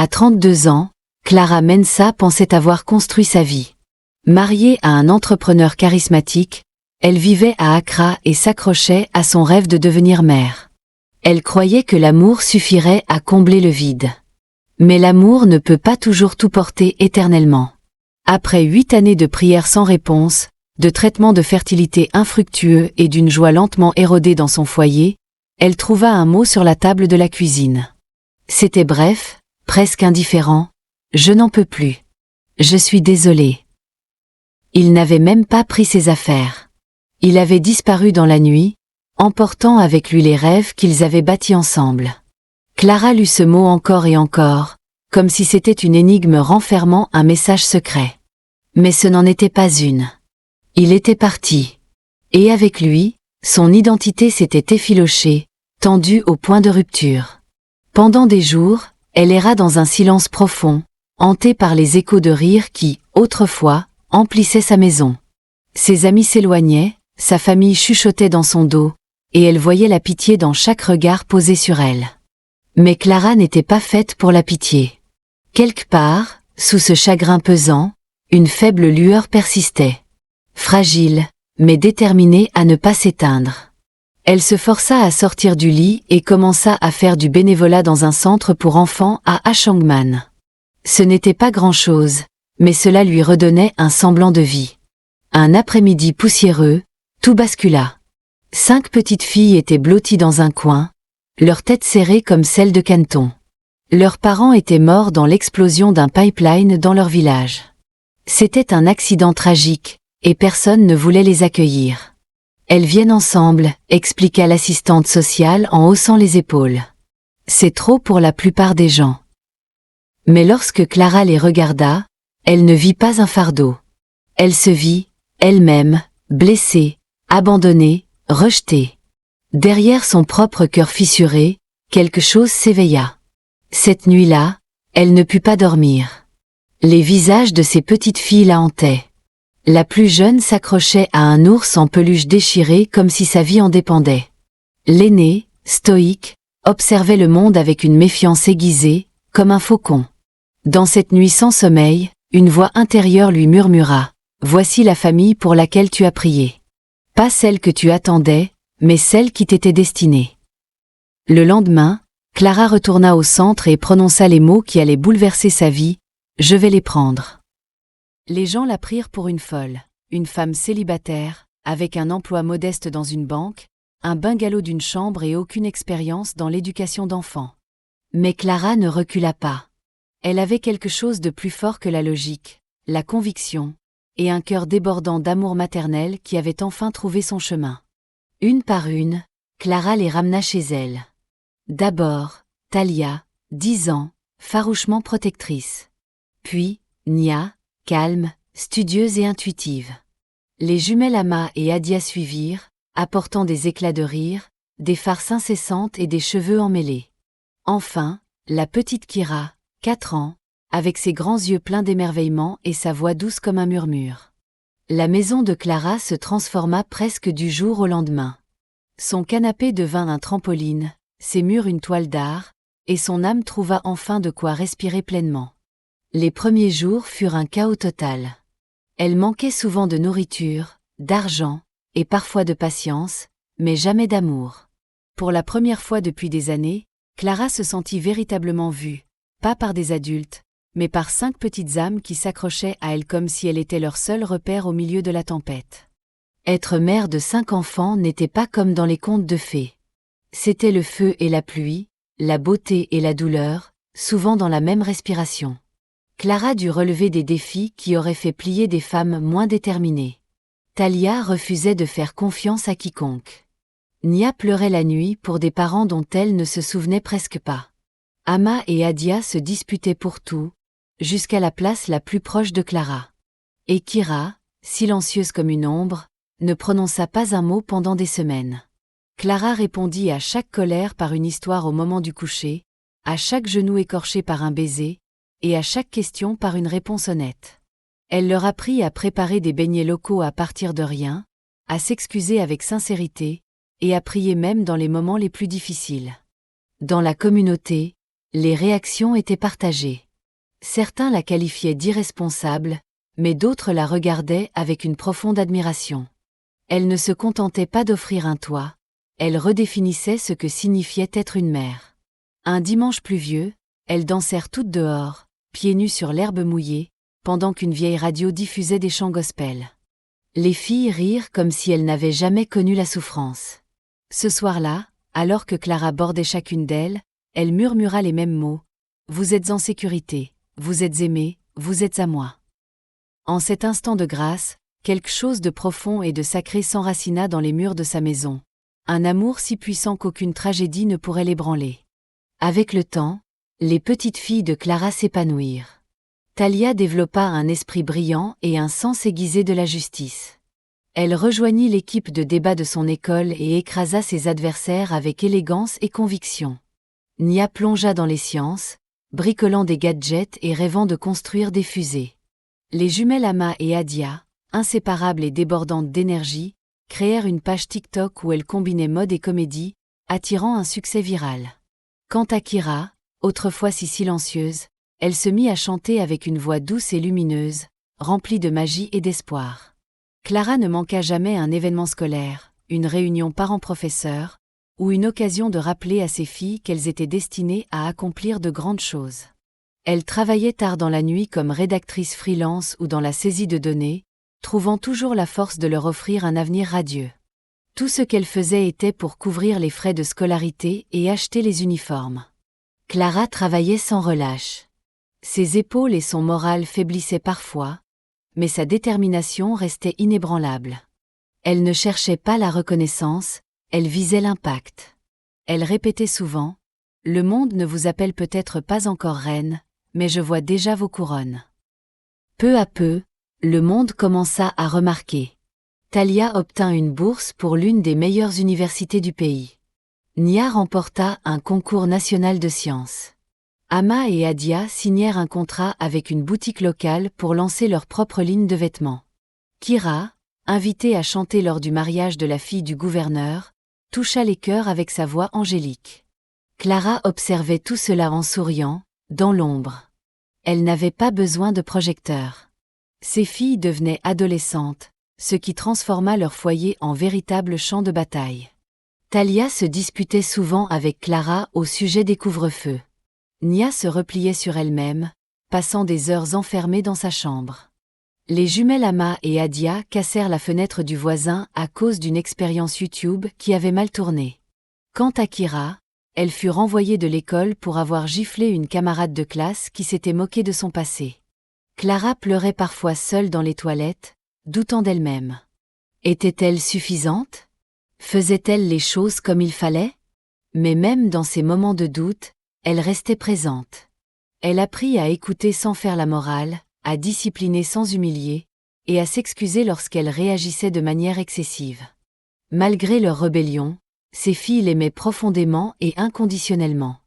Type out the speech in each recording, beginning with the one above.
À 32 ans, Clara Mensah pensait avoir construit sa vie. Mariée à un entrepreneur charismatique, elle vivait à Accra et s'accrochait à son rêve de devenir mère. Elle croyait que l'amour suffirait à combler le vide. Mais l'amour ne peut pas toujours tout porter éternellement. Après 8 années de prières sans réponse, de traitements de fertilité infructueux et d'une joie lentement érodée dans son foyer, elle trouva un mot sur la table de la cuisine. C'était bref, presque indifférent. « Je n'en peux plus. Je suis désolée. » Il n'avait même pas pris ses affaires. Il avait disparu dans la nuit, emportant avec lui les rêves qu'ils avaient bâtis ensemble. Clara lut ce mot encore et encore, comme si c'était une énigme renfermant un message secret. Mais ce n'en était pas une. Il était parti. Et avec lui, son identité s'était effilochée, tendue au point de rupture. Pendant des jours, elle erra dans un silence profond, hantée par les échos de rire qui, autrefois, emplissaient sa maison. Ses amis s'éloignaient, sa famille chuchotait dans son dos, et elle voyait la pitié dans chaque regard posé sur elle. Mais Clara n'était pas faite pour la pitié. Quelque part, sous ce chagrin pesant, une faible lueur persistait. Fragile, mais déterminée à ne pas s'éteindre. Elle se força à sortir du lit et commença à faire du bénévolat dans un centre pour enfants à Ashangman. Ce n'était pas grand-chose, mais cela lui redonnait un semblant de vie. Un après-midi poussiéreux, tout bascula. 5 petites filles étaient blotties dans un coin, leurs têtes serrées comme celles de Canton. Leurs parents étaient morts dans l'explosion d'un pipeline dans leur village. C'était un accident tragique, et personne ne voulait les accueillir. Elles viennent ensemble, expliqua l'assistante sociale en haussant les épaules. C'est trop pour la plupart des gens. Mais lorsque Clara les regarda, elle ne vit pas un fardeau. Elle se vit, elle-même, blessée, abandonnée, rejetée. Derrière son propre cœur fissuré, quelque chose s'éveilla. Cette nuit-là, elle ne put pas dormir. Les visages de ces petites filles la hantaient. La plus jeune s'accrochait à un ours en peluche déchiré comme si sa vie en dépendait. L'aînée, stoïque, observait le monde avec une méfiance aiguisée, comme un faucon. Dans cette nuit sans sommeil, une voix intérieure lui murmura « Voici la famille pour laquelle tu as prié. Pas celle que tu attendais, mais celle qui t'était destinée. » Le lendemain, Clara retourna au centre et prononça les mots qui allaient bouleverser sa vie « Je vais les prendre. » Les gens la prirent pour une folle, une femme célibataire, avec un emploi modeste dans une banque, un bungalow d'une chambre et aucune expérience dans l'éducation d'enfants. Mais Clara ne recula pas. Elle avait quelque chose de plus fort que la logique, la conviction, et un cœur débordant d'amour maternel qui avait enfin trouvé son chemin. Une par une, Clara les ramena chez elle. D'abord, Talia, 10 ans, farouchement protectrice. Puis, Nia, calme, studieuse et intuitive. Les jumelles Ama et Adia suivirent, apportant des éclats de rire, des farces incessantes et des cheveux emmêlés. Enfin, la petite Kira, 4 ans, avec ses grands yeux pleins d'émerveillement et sa voix douce comme un murmure. La maison de Clara se transforma presque du jour au lendemain. Son canapé devint un trampoline, ses murs une toile d'art, et son âme trouva enfin de quoi respirer pleinement. Les premiers jours furent un chaos total. Elle manquait souvent de nourriture, d'argent, et parfois de patience, mais jamais d'amour. Pour la première fois depuis des années, Clara se sentit véritablement vue, pas par des adultes, mais par 5 petites âmes qui s'accrochaient à elle comme si elle était leur seul repère au milieu de la tempête. Être mère de 5 enfants n'était pas comme dans les contes de fées. C'était le feu et la pluie, la beauté et la douleur, souvent dans la même respiration. Clara dut relever des défis qui auraient fait plier des femmes moins déterminées. Talia refusait de faire confiance à quiconque. Nia pleurait la nuit pour des parents dont elle ne se souvenait presque pas. Ama et Adia se disputaient pour tout, jusqu'à la place la plus proche de Clara. Et Kira, silencieuse comme une ombre, ne prononça pas un mot pendant des semaines. Clara répondit à chaque colère par une histoire au moment du coucher, à chaque genou écorché par un baiser, et à chaque question par une réponse honnête. Elle leur apprit à préparer des beignets locaux à partir de rien, à s'excuser avec sincérité, et à prier même dans les moments les plus difficiles. Dans la communauté, Les réactions étaient partagées. Certains la qualifiaient d'irresponsable, mais d'autres la regardaient avec une profonde admiration. Elle ne se contentait pas d'offrir un toit, elle redéfinissait ce que signifiait être une mère. Un dimanche pluvieux, elles dansèrent toutes dehors, pieds nus sur l'herbe mouillée, pendant qu'une vieille radio diffusait des chants gospel. Les filles rirent comme si elles n'avaient jamais connu la souffrance. Ce soir-là, alors que Clara bordait chacune d'elles, elle murmura les mêmes mots. « Vous êtes en sécurité, vous êtes aimés, vous êtes à moi. » En cet instant de grâce, quelque chose de profond et de sacré s'enracina dans les murs de sa maison. Un amour si puissant qu'aucune tragédie ne pourrait l'ébranler. Avec le temps, les petites filles de Clara s'épanouirent. Talia développa un esprit brillant et un sens aiguisé de la justice. Elle rejoignit l'équipe de débat de son école et écrasa ses adversaires avec élégance et conviction. Nia plongea dans les sciences, bricolant des gadgets et rêvant de construire des fusées. Les jumelles Ama et Adia, inséparables et débordantes d'énergie, créèrent une page TikTok où elles combinaient mode et comédie, attirant un succès viral. Quant à Kira, autrefois si silencieuse, elle se mit à chanter avec une voix douce et lumineuse, remplie de magie et d'espoir. Clara ne manqua jamais un événement scolaire, une réunion parents-professeurs, ou une occasion de rappeler à ses filles qu'elles étaient destinées à accomplir de grandes choses. Elle travaillait tard dans la nuit comme rédactrice freelance ou dans la saisie de données, trouvant toujours la force de leur offrir un avenir radieux. Tout ce qu'elle faisait était pour couvrir les frais de scolarité et acheter les uniformes. Clara travaillait sans relâche. Ses épaules et son moral faiblissaient parfois, mais sa détermination restait inébranlable. Elle ne cherchait pas la reconnaissance, elle visait l'impact. Elle répétait souvent « Le monde ne vous appelle peut-être pas encore reine, mais je vois déjà vos couronnes. » Peu à peu, le monde commença à remarquer. Talia obtint une bourse pour l'une des meilleures universités du pays. Nia remporta un concours national de sciences. Ama et Adia signèrent un contrat avec une boutique locale pour lancer leur propre ligne de vêtements. Kira, invitée à chanter lors du mariage de la fille du gouverneur, toucha les cœurs avec sa voix angélique. Clara observait tout cela en souriant, dans l'ombre. Elle n'avait pas besoin de projecteur. Ses filles devenaient adolescentes, ce qui transforma leur foyer en véritable champ de bataille. Talia se disputait souvent avec Clara au sujet des couvre-feux. Nia se repliait sur elle-même, passant des heures enfermée dans sa chambre. Les jumelles Ama et Adia cassèrent la fenêtre du voisin à cause d'une expérience YouTube qui avait mal tourné. Quant à Kira, elle fut renvoyée de l'école pour avoir giflé une camarade de classe qui s'était moquée de son passé. Clara pleurait parfois seule dans les toilettes, doutant d'elle-même. Était-elle suffisante? Faisait-elle les choses comme il fallait? Mais même dans ces moments de doute, elle restait présente. Elle apprit à écouter sans faire la morale, à discipliner sans humilier, et à s'excuser lorsqu'elle réagissait de manière excessive. Malgré leur rébellion, ses filles l'aimaient profondément et inconditionnellement.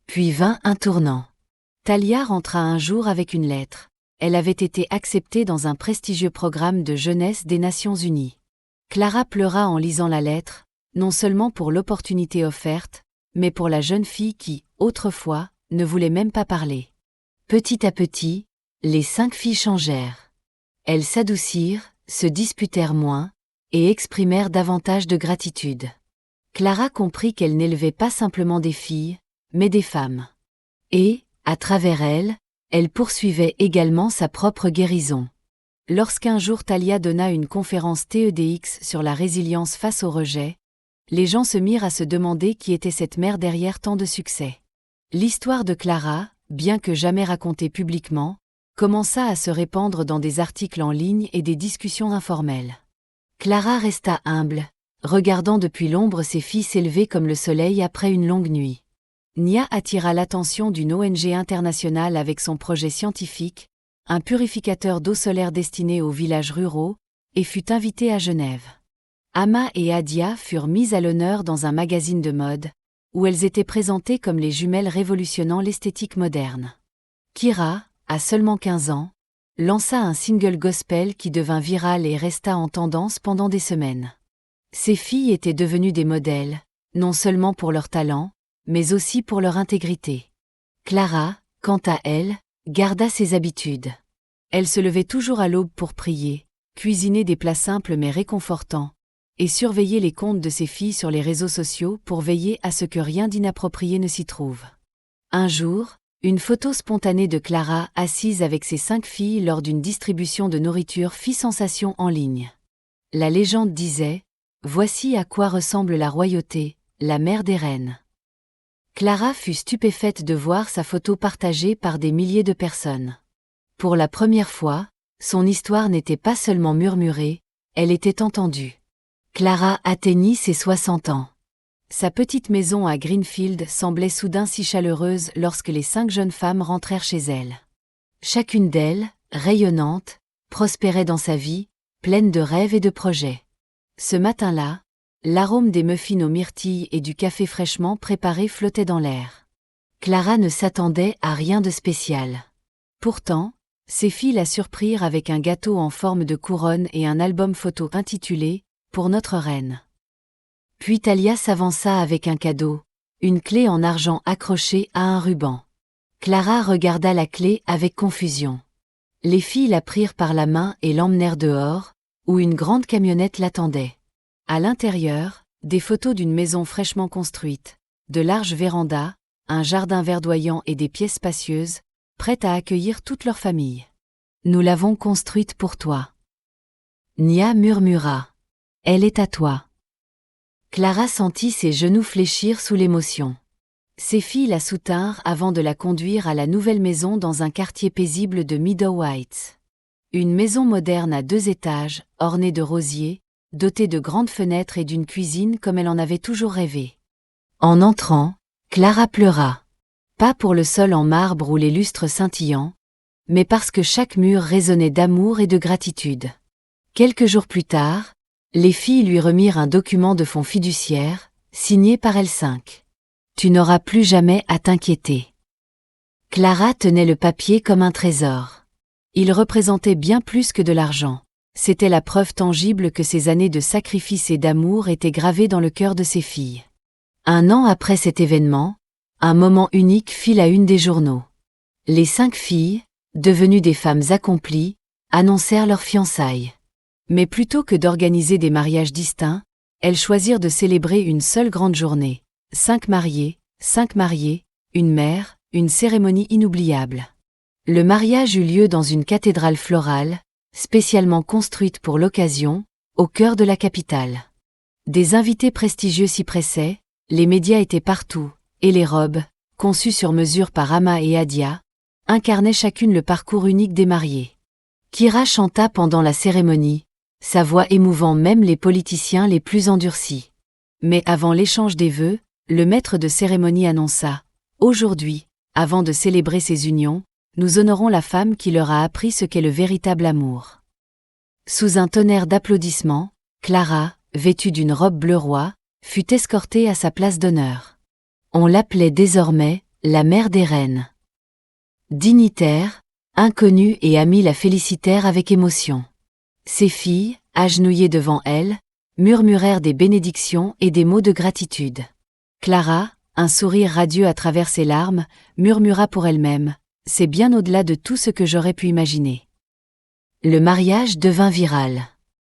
Puis vint un tournant. Talia rentra un jour avec une lettre. Elle avait été acceptée dans un prestigieux programme de jeunesse des Nations Unies. Clara pleura en lisant la lettre, non seulement pour l'opportunité offerte, mais pour la jeune fille qui, autrefois, ne voulait même pas parler. Petit à petit, les 5 filles changèrent. Elles s'adoucirent, se disputèrent moins, et exprimèrent davantage de gratitude. Clara comprit qu'elle n'élevait pas simplement des filles, mais des femmes. Et, à travers elles, elle poursuivait également sa propre guérison. Lorsqu'un jour Talia donna une conférence TEDx sur la résilience face au rejet, les gens se mirent à se demander qui était cette mère derrière tant de succès. L'histoire de Clara, bien que jamais racontée publiquement, commença à se répandre dans des articles en ligne et des discussions informelles. Clara resta humble, regardant depuis l'ombre ses filles s'élever comme le soleil après une longue nuit. Nia attira l'attention d'une ONG internationale avec son projet scientifique, un purificateur d'eau solaire destiné aux villages ruraux, et fut invitée à Genève. Ama et Adia furent mises à l'honneur dans un magazine de mode, où elles étaient présentées comme les jumelles révolutionnant l'esthétique moderne. Kira, à seulement 15 ans, lança un single gospel qui devint viral et resta en tendance pendant des semaines. Ces filles étaient devenues des modèles, non seulement pour leur talent, mais aussi pour leur intégrité. Clara, quant à elle, garda ses habitudes. Elle se levait toujours à l'aube pour prier, cuisiner des plats simples mais réconfortants, et surveiller les comptes de ses filles sur les réseaux sociaux pour veiller à ce que rien d'inapproprié ne s'y trouve. Un jour, une photo spontanée de Clara assise avec ses 5 filles lors d'une distribution de nourriture fit sensation en ligne. La légende disait « Voici à quoi ressemble la royauté, la mère des reines ». Clara fut stupéfaite de voir sa photo partagée par des milliers de personnes. Pour la première fois, son histoire n'était pas seulement murmurée, elle était entendue. Clara atteignit ses 60 ans. Sa petite maison à Greenfield semblait soudain si chaleureuse lorsque les 5 jeunes femmes rentrèrent chez elle. Chacune d'elles, rayonnante, prospérait dans sa vie, pleine de rêves et de projets. Ce matin-là, l'arôme des muffins aux myrtilles et du café fraîchement préparé flottait dans l'air. Clara ne s'attendait à rien de spécial. Pourtant, ses filles la surprirent avec un gâteau en forme de couronne et un album photo intitulé « Pour notre reine ». Puis Talia s'avança avec un cadeau, une clé en argent accrochée à un ruban. Clara regarda la clé avec confusion. Les filles la prirent par la main et l'emmenèrent dehors, où une grande camionnette l'attendait. À l'intérieur, des photos d'une maison fraîchement construite, de larges vérandas, un jardin verdoyant et des pièces spacieuses, prêtes à accueillir toute leur famille. « Nous l'avons construite pour toi. » Nia murmura. « Elle est à toi. » Clara sentit ses genoux fléchir sous l'émotion. Ses filles la soutinrent avant de la conduire à la nouvelle maison dans un quartier paisible de Meadow Heights. Une maison moderne à 2 étages, ornée de rosiers, dotée de grandes fenêtres et d'une cuisine comme elle en avait toujours rêvé. En entrant, Clara pleura. Pas pour le sol en marbre ou les lustres scintillants, mais parce que chaque mur résonnait d'amour et de gratitude. Quelques jours plus tard, les filles lui remirent un document de fonds fiduciaire, signé par L5. « Tu n'auras plus jamais à t'inquiéter. » Clara tenait le papier comme un trésor. Il représentait bien plus que de l'argent. C'était la preuve tangible que ces années de sacrifice et d'amour étaient gravées dans le cœur de ses filles. Un an après cet événement, un moment unique fit la une des journaux. Les 5 filles, devenues des femmes accomplies, annoncèrent leurs fiançailles. Mais plutôt que d'organiser des mariages distincts, elles choisirent de célébrer une seule grande journée. 5 mariés, une mère, une cérémonie inoubliable. Le mariage eut lieu dans une cathédrale florale, spécialement construite pour l'occasion, au cœur de la capitale. Des invités prestigieux s'y pressaient, les médias étaient partout, et les robes, conçues sur mesure par Ama et Adia, incarnaient chacune le parcours unique des mariés. Kira chanta pendant la cérémonie, sa voix émouvant même les politiciens les plus endurcis. Mais avant l'échange des vœux, le maître de cérémonie annonça « Aujourd'hui, avant de célébrer ces unions, nous honorons la femme qui leur a appris ce qu'est le véritable amour. » Sous un tonnerre d'applaudissements, Clara, vêtue d'une robe bleu roi, fut escortée à sa place d'honneur. On l'appelait désormais la mère des reines. Dignitaires, inconnus et amis la félicitèrent avec émotion. Ses filles, agenouillées devant elle, murmurèrent des bénédictions et des mots de gratitude. Clara, un sourire radieux à travers ses larmes, murmura pour elle-même « C'est bien au-delà de tout ce que j'aurais pu imaginer. » Le mariage devint viral.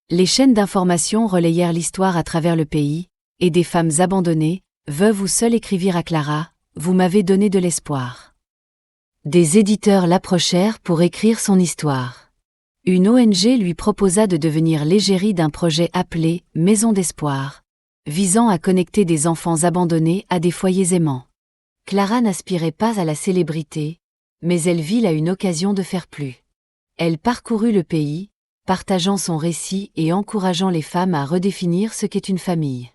Les chaînes d'information relayèrent l'histoire à travers le pays, et des femmes abandonnées, veuves ou seules écrivirent à Clara « Vous m'avez donné de l'espoir. » Des éditeurs l'approchèrent pour écrire son histoire. Une ONG lui proposa de devenir l'égérie d'un projet appelé « Maison d'espoir », visant à connecter des enfants abandonnés à des foyers aimants. Clara n'aspirait pas à la célébrité, mais elle vit là une occasion de faire plus. Elle parcourut le pays, partageant son récit et encourageant les femmes à redéfinir ce qu'est une famille.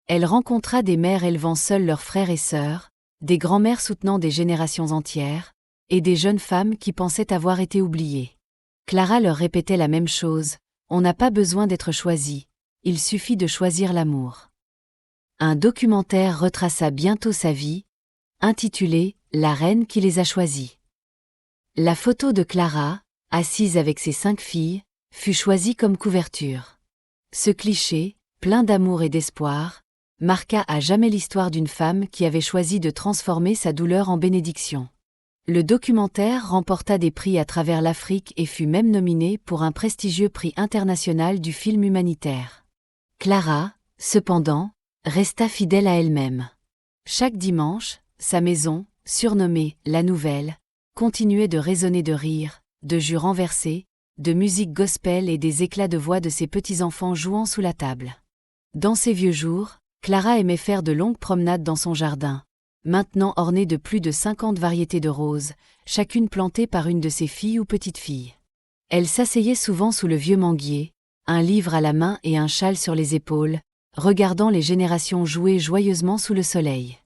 Elle rencontra des mères élevant seules leurs frères et sœurs, des grands-mères soutenant des générations entières, et des jeunes femmes qui pensaient avoir été oubliées. Clara leur répétait la même chose, on n'a pas besoin d'être choisi, il suffit de choisir l'amour. Un documentaire retraça bientôt sa vie, intitulé « La reine qui les a choisis ». La photo de Clara, assise avec ses 5 filles, fut choisie comme couverture. Ce cliché, plein d'amour et d'espoir, marqua à jamais l'histoire d'une femme qui avait choisi de transformer sa douleur en bénédiction. Le documentaire remporta des prix à travers l'Afrique et fut même nominé pour un prestigieux prix international du film humanitaire. Clara, cependant, resta fidèle à elle-même. Chaque dimanche, sa maison, surnommée « La Nouvelle », continuait de résonner de rires, de jus renversés, de musique gospel et des éclats de voix de ses petits-enfants jouant sous la table. Dans ses vieux jours, Clara aimait faire de longues promenades dans son jardin, maintenant orné de plus de 50 variétés de roses, chacune plantée par une de ses filles ou petites-filles. Elle s'asseyait souvent sous le vieux manguier, un livre à la main et un châle sur les épaules, regardant les générations jouer joyeusement sous le soleil.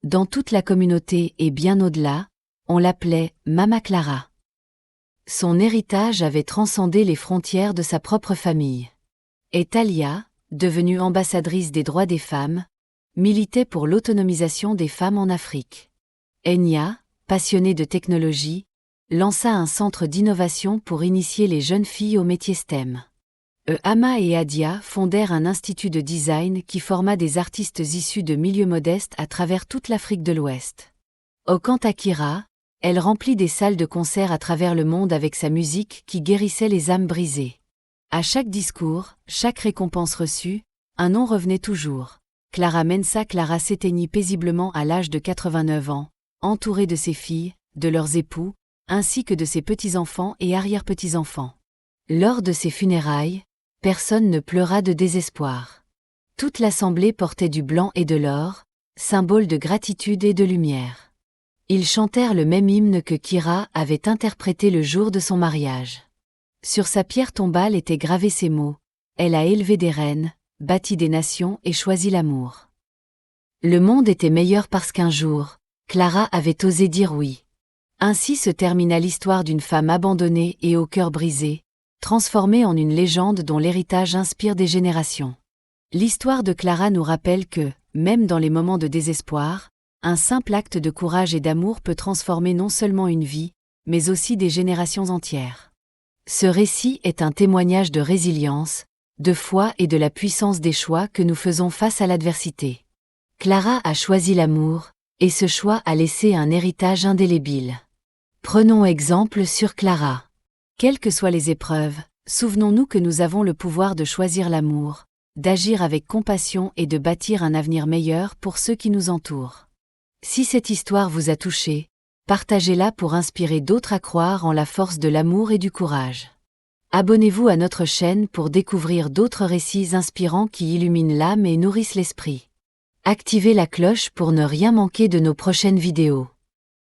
Dans toute la communauté et bien au-delà, on l'appelait Mama Clara. Son héritage avait transcendé les frontières de sa propre famille. Et Talia, devenue ambassadrice des droits des femmes, militait pour l'autonomisation des femmes en Afrique. Enya, passionnée de technologie, lança un centre d'innovation pour initier les jeunes filles aux métiers STEM. Ama et Adia fondèrent un institut de design qui forma des artistes issus de milieux modestes à travers toute l'Afrique de l'Ouest. Quant à Kira, elle remplit des salles de concert à travers le monde avec sa musique qui guérissait les âmes brisées. À chaque discours, chaque récompense reçue, un nom revenait toujours. Clara Mensah. Clara s'éteignit paisiblement à l'âge de 89 ans, entourée de ses filles, de leurs époux, ainsi que de ses petits-enfants et arrière-petits-enfants. Lors de ses funérailles, personne ne pleura de désespoir. Toute l'assemblée portait du blanc et de l'or, symbole de gratitude et de lumière. Ils chantèrent le même hymne que Kira avait interprété le jour de son mariage. Sur sa pierre tombale étaient gravés ces mots: « Elle a élevé des reines, bâti des nations et choisi l'amour. » Le monde était meilleur parce qu'un jour, Clara avait osé dire oui. Ainsi se termina l'histoire d'une femme abandonnée et au cœur brisé, transformée en une légende dont l'héritage inspire des générations. L'histoire de Clara nous rappelle que, même dans les moments de désespoir, un simple acte de courage et d'amour peut transformer non seulement une vie, mais aussi des générations entières. Ce récit est un témoignage de résilience, de foi et de la puissance des choix que nous faisons face à l'adversité. Clara a choisi l'amour, et ce choix a laissé un héritage indélébile. Prenons exemple sur Clara. Quelles que soient les épreuves, souvenons-nous que nous avons le pouvoir de choisir l'amour, d'agir avec compassion et de bâtir un avenir meilleur pour ceux qui nous entourent. Si cette histoire vous a touché, partagez-la pour inspirer d'autres à croire en la force de l'amour et du courage. Abonnez-vous à notre chaîne pour découvrir d'autres récits inspirants qui illuminent l'âme et nourrissent l'esprit. Activez la cloche pour ne rien manquer de nos prochaines vidéos.